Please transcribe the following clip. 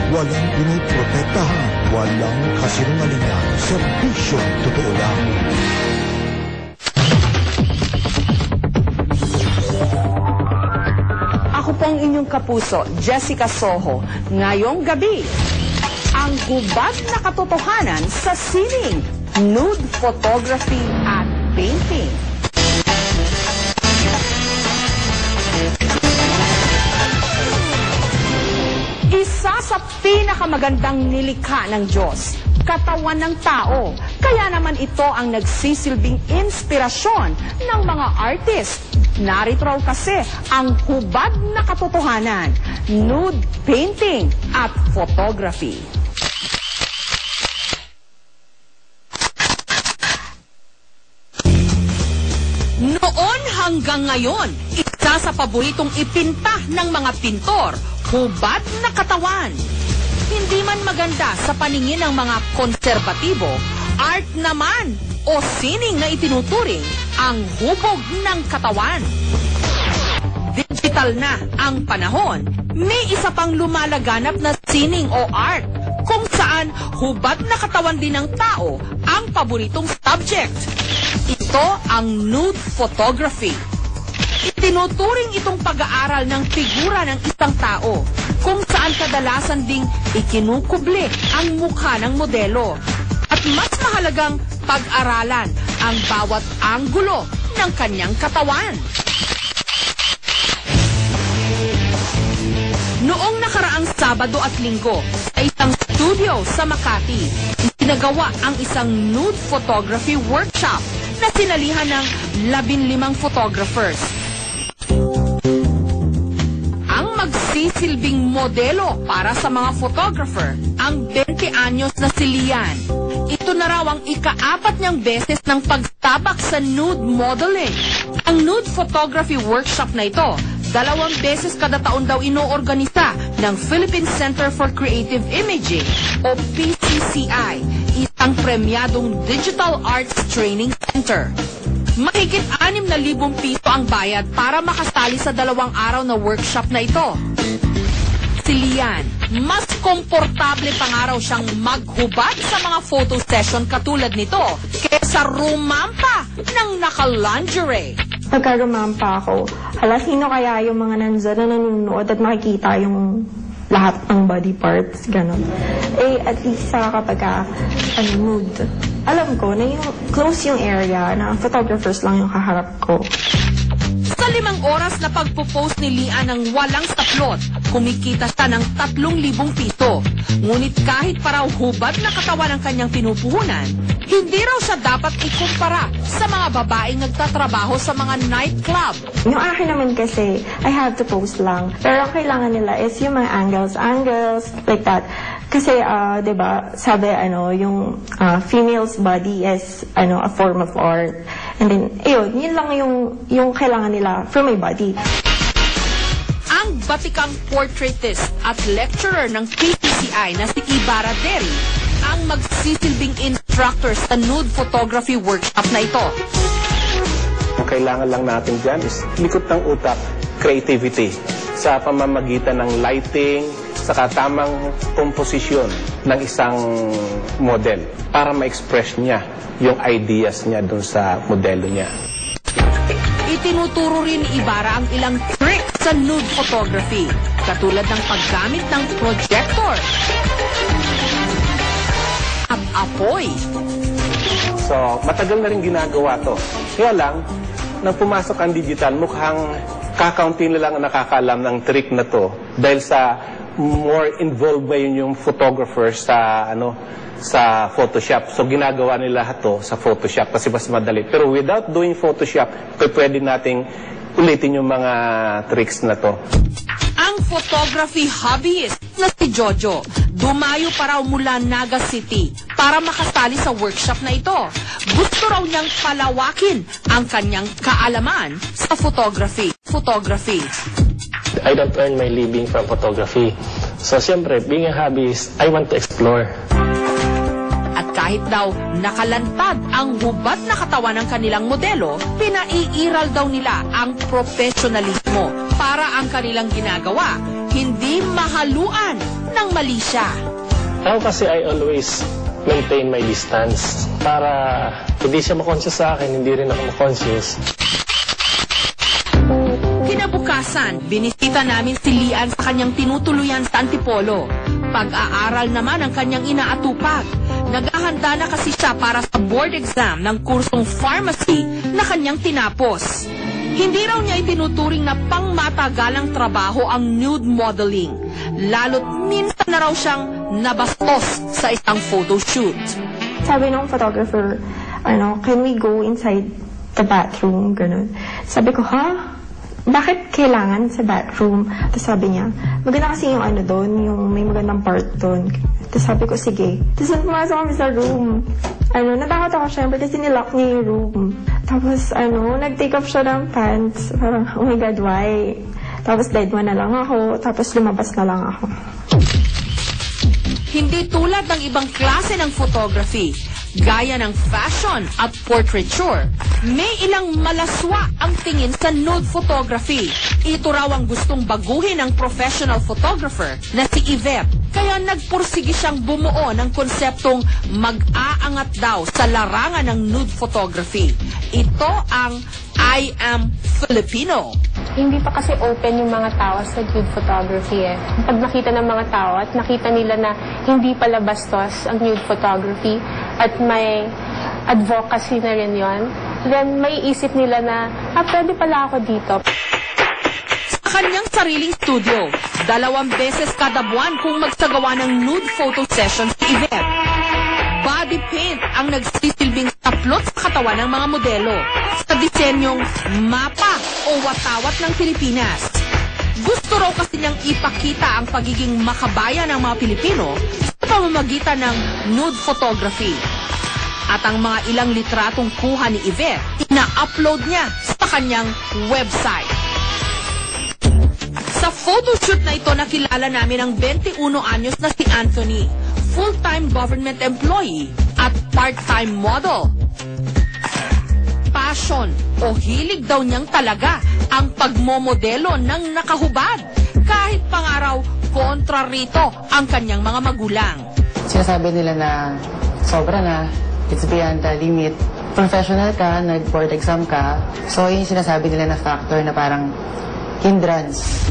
walang pinoprotektahan, walang kasinungalingan, serbisyong totoo lang. Ako po ang inyong kapuso, Jessica Soho. Ngayong gabi, ang hubad na katotohanan sa sining, nude photography at painting. Isa sa pinakamagandang nilikha ng Diyos, katawan ng tao. Kaya naman ito ang nagsisilbing inspirasyon ng mga artist. Narito raw kasi ang hubad na katotohanan, nude painting at photography. Noon hanggang ngayon, isa sa paboritong ipinta ng mga pintor, hubad na katawan. Hindi man maganda sa paningin ng mga konserbatibo, art naman o sining na itinuturing ang hubog ng katawan. Digital na ang panahon, may isa pang lumalaganap na sining o art kung saan hubad na katawan din ng tao ang paboritong subject. Ito ang nude photography. Itinuturing itong pag-aaral ng figura ng isang tao kung saan kadalasan ding ikinukubli ang mukha ng modelo. At mas mahalagang pag-aralan ang bawat anggulo ng kanyang katawan. Noong nakaraang Sabado at Linggo, sa isang studio sa Makati, ginagawa ang isang nude photography workshop na sinalihan ng 15 photographers. Ang magsisilbing modelo para sa mga photographer, ang 20 anyos na si Lian. Ito na raw ang ika-4 niyang beses ng pagsabak sa nude modeling. Ang nude photography workshop na ito, 2 beses kada taon daw inoorganisa ng Philippine Center for Creative Imaging o PCCI, isang premyadong digital arts training center. Mahigit 6,000 piso ang bayad para makasali sa 2 araw na workshop na ito. Si Lian, mas komportable pa nga raw siyang maghubad sa mga photo session katulad nito kesa rumampa ng naka-lingerie. Pagka-rumampa ako, hala, sino kaya yung mga nandyan na nanonood at makikita yung lahat ng body parts, gano'n. Eh, at least kapag nude, alam ko na yung close yung area na photographers lang yung kaharap ko. Sa 5 oras na pagpo-post ni Lian ng walang saplot, kumikita siya ng 3,000 piso. Ngunit kahit paraw hubad na katawan ng kanyang pinupuhunan, hindi raw siya dapat ikumpara sa mga babaeng nagtatrabaho sa mga nightclub. Yung akin naman kasi, I have to post lang. Pero ang kailangan nila is yung mga angles, like that. Kasi, diba, sabi, yung female's body is, a form of art. And then, yun lang yung kailangan nila for my body. Ang batikang portraitist at lecturer ng PCCI na si Ibarra Derry ang magsisilbing instructor sa nude photography workshop na ito. Ang kailangan lang natin dyan is likot ng utak, creativity sa pamamagitan ng lighting, sa tamang komposisyon ng isang model para ma-express niya yung ideas niya dun sa modelo niya. Itinuturo rin ni Ibarra ang ilang tricks sa nude photography, katulad ng paggamit ng projector at apoy. So, matagal na rin ginagawa to. Kaya lang, nang pumasok ang digital, mukhang kakaunti na lang ang nakakaalam ng trick na to dahil sa more involved ba yung photographer sa sa Photoshop. So ginagawa nila to sa Photoshop kasi mas madali. Pero without doing Photoshop, pwede nating ulitin yung mga tricks na to. Ang photography hobbyist na si Jojo, dumayo pa raw mula Naga City para makasali sa workshop na ito. Gusto raw niyang palawakin ang kanyang kaalaman sa photography. I don't earn my living from photography. So, siyempre, being a hobbyist, I want to explore. At kahit daw nakalantad ang hubad na katawan ng kanilang modelo, pinaiiral daw nila ang professionalismo para ang kanilang ginagawa hindi mahaluan ng mali siya. Ako kasi I always maintain my distance para hindi siya makonscious sa akin, hindi rin ako makonscious. Kinabukasan, binisita namin si Lian sa kanyang tinutuluyan sa Antipolo. Pag-aaral naman ang kanyang inaatupag. Naghahanda na kasi siya para sa board exam ng kursong pharmacy na kanyang tinapos. Hindi raw niya itinuturing na pangmatagalang trabaho ang nude modeling. Lalo't minsan na raw siyang nabastos sa isang photoshoot. Sabi ng photographer, can we go inside the bathroom? Ganun. Sabi ko, ha? Bakit kailangan sa bathroom? Tapos sabi niya, maganda kasi yung doon, yung may magandang part doon. Tapos sabi ko, sige. Tapos pumasok kami sa room. Natakot ako syempre kasi nilock niya yung room. Tapos nag-take off siya ng pants. Parang, oh my God, why? Tapos dead man na lang ako. Tapos lumabas na lang ako. Hindi tulad ng ibang klase ng photography, gaya ng fashion at portraiture, may ilang malaswa ang tingin sa nude photography. Ito raw ang gustong baguhin ng professional photographer na si Yvette. Kaya nagpursige siyang bumuo ng konseptong mag-aangat daw sa larangan ng nude photography. Ito ang I Am Filipino. Hindi pa kasi open yung mga tao sa nude photography eh. Pag nakita ng mga tao at nakita nila na hindi pala bastos ang nude photography at may advocacy na rin yon, then may isip nila na, pwede pala ako dito. Sa kanyang sariling studio, 2 beses kada buwan kung magsagawa ng nude photo session si Yvette. Body paint ang nagsisilbing taplot sa katawan ng mga modelo sa disenyong mapa o watawat ng Pilipinas. Gusto raw kasi niyang ipakita ang pagiging makabayan ng mga Pilipino sa pamamagitan ng nude photography. At ang mga ilang litratong kuha ni Yvette, ina-upload niya sa kanyang website. Sa photoshoot na ito, nakilala namin ang 21 anyos na si Anthony, full-time government employee at part-time model. Passion o hilig daw niyang talaga ang pagmomodelo ng nakahubad. Kahit pangaraw, kontra rito ang kanyang mga magulang. Sinasabi nila na sobra na, it's beyond the limit. Professional ka, nag-board exam ka, so yun yung sinasabi nila na factor na parang hindrance.